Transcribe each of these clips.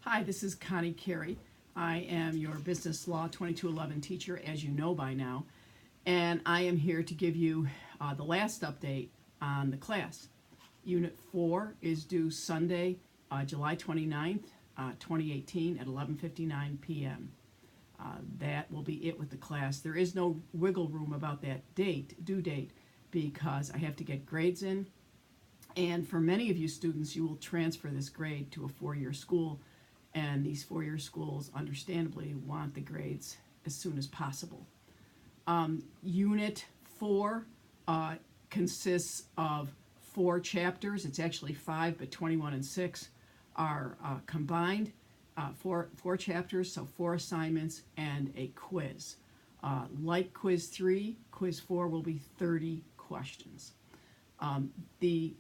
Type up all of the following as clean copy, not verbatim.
Hi, this is Connie Carey. I am your Business Law 2211 teacher, as you know by now, and I am here to give you the last update on the class. Unit 4 is due Sunday, July 29th, 2018 at 11:59 p.m. That will be it with the class. There is no wiggle room about that due date, because I have to get grades in, and for many of you students, you will transfer this grade to a four-year school, and these four-year schools understandably want the grades as soon as possible. Unit 4 consists of 4 chapters. It's actually 5, but 21 and 6 are combined. Four chapters, so 4 assignments and a quiz. Like quiz 3, quiz 4 will be 30 questions. The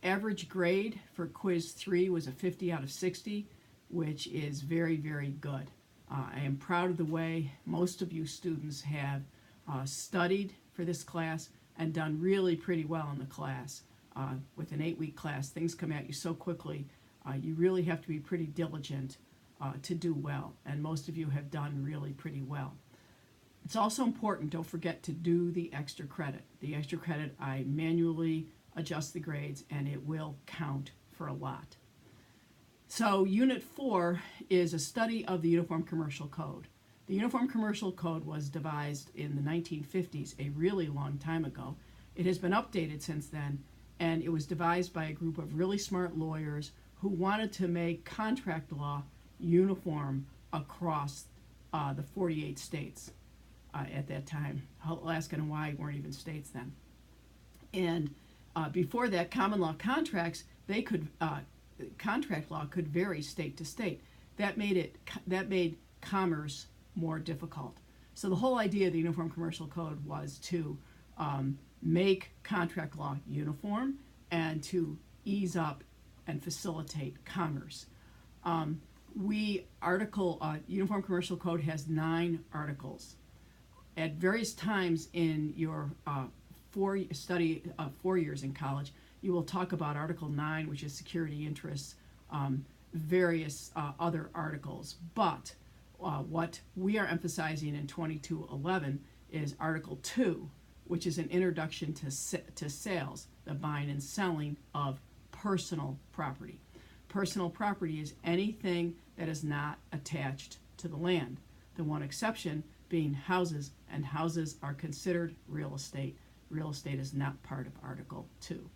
average grade for quiz 3 was a 50 out of 60, which is very, very good. I am proud of the way most of you students have studied for this class and done really pretty well in the class. With an 8-week class, things come at you so quickly, you really have to be pretty diligent to do well, and most of you have done really pretty well. It's also important, don't forget to do the extra credit. The extra credit, I manually adjust the grades, and it will count for a lot. So Unit 4 is a study of the Uniform Commercial Code. The Uniform Commercial Code was devised in the 1950s, a really long time ago. It has been updated since then, and it was devised by a group of really smart lawyers who wanted to make contract law uniform across the 48 states at that time. Alaska and Hawaii weren't even states then. And before that, common law contracts, contract law could vary state to state. That made commerce more difficult. So the whole idea of the Uniform Commercial Code was to make contract law uniform and to ease up and facilitate commerce. Uniform Commercial Code has 9 articles. At various times in your 4 years in college, you will talk about Article 9, which is security interests, various other articles. But what we are emphasizing in 2211 is Article 2, which is an introduction to sales, the buying and selling of personal property. Personal property is anything that is not attached to the land. The one exception being houses, and houses are considered real estate. Real estate is not part of Article 2.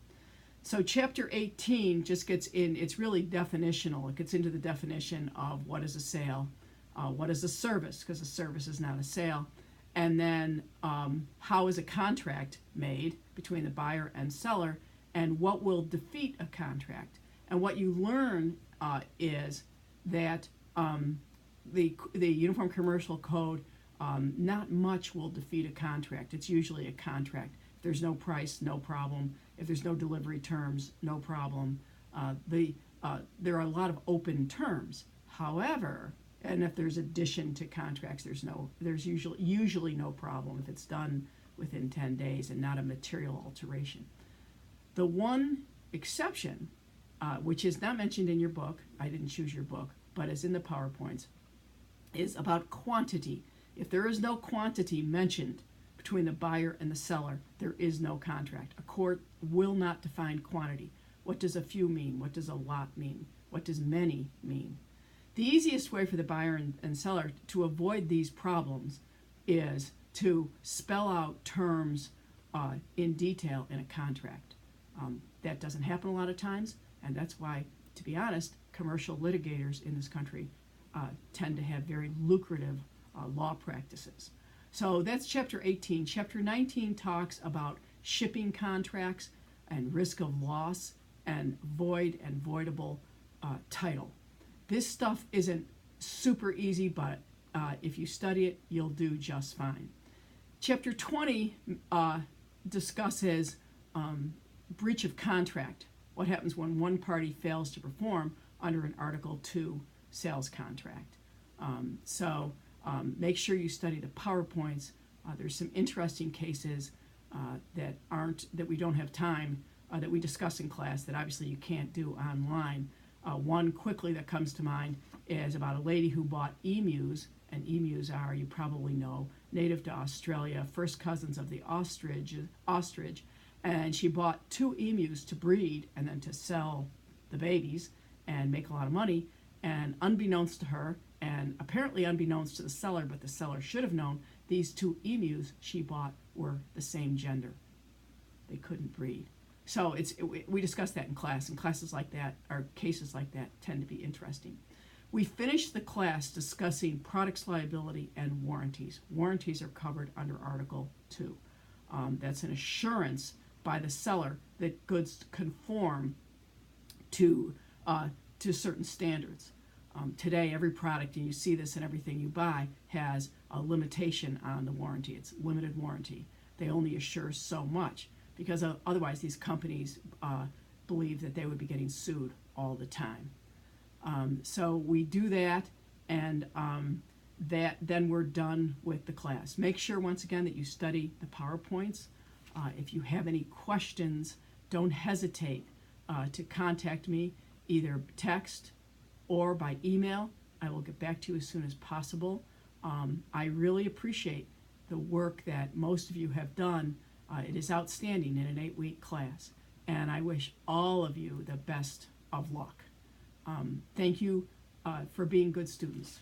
So Chapter 18 just gets in, it's really definitional. It gets into the definition of what is a sale, what is a service, because a service is not a sale, and then how is a contract made between the buyer and seller, and what will defeat a contract. And what you learn is that the Uniform Commercial Code, not much will defeat a contract. It's usually a contract. If there's no price, no problem. If there's no delivery terms, no problem. There are a lot of open terms. However, and if there's addition to contracts, there's usually no problem if it's done within 10 days and not a material alteration. The one exception, which is not mentioned in your book, I didn't choose your book, but is in the PowerPoints, is about quantity. If there is no quantity mentioned between the buyer and the seller, there is no contract. A court will not define quantity. What does a few mean? What does a lot mean? What does many mean? The easiest way for the buyer and seller to avoid these problems is to spell out terms in detail in a contract. That doesn't happen a lot of times, and that's why, to be honest, commercial litigators in this country tend to have very lucrative law practices. So that's Chapter 18. Chapter 19 talks about shipping contracts and risk of loss and void and voidable title. This stuff isn't super easy, but if you study it, you'll do just fine. Chapter 20 discusses breach of contract. What happens when one party fails to perform under an Article 2 sales contract. Make sure you study the PowerPoints. There's some interesting cases that we don't have time that we discuss in class that obviously you can't do online. One quickly that comes to mind is about a lady who bought emus, and emus are, you probably know, native to Australia, first cousins of the ostrich, and she bought 2 emus to breed and then to sell the babies and make a lot of money. And unbeknownst to her, and apparently unbeknownst to the seller, but the seller should have known, these 2 emus she bought were the same gender. They couldn't breed. So we discussed that in class, and classes like that, or cases like that, tend to be interesting. We finished the class discussing products liability and warranties. Warranties are covered under Article 2. That's an assurance by the seller that goods conform to certain standards. Today, every product, and you see this in everything you buy, has a limitation on the warranty. It's limited warranty. They only assure so much, because otherwise these companies believe that they would be getting sued all the time. So we do that, and then we're done with the class. Make sure, once again, that you study the PowerPoints. If you have any questions, don't hesitate to contact me, either text or by email. I will get back to you as soon as possible. I really appreciate the work that most of you have done. It is outstanding in an 8-week class, and I wish all of you the best of luck. Thank you for being good students.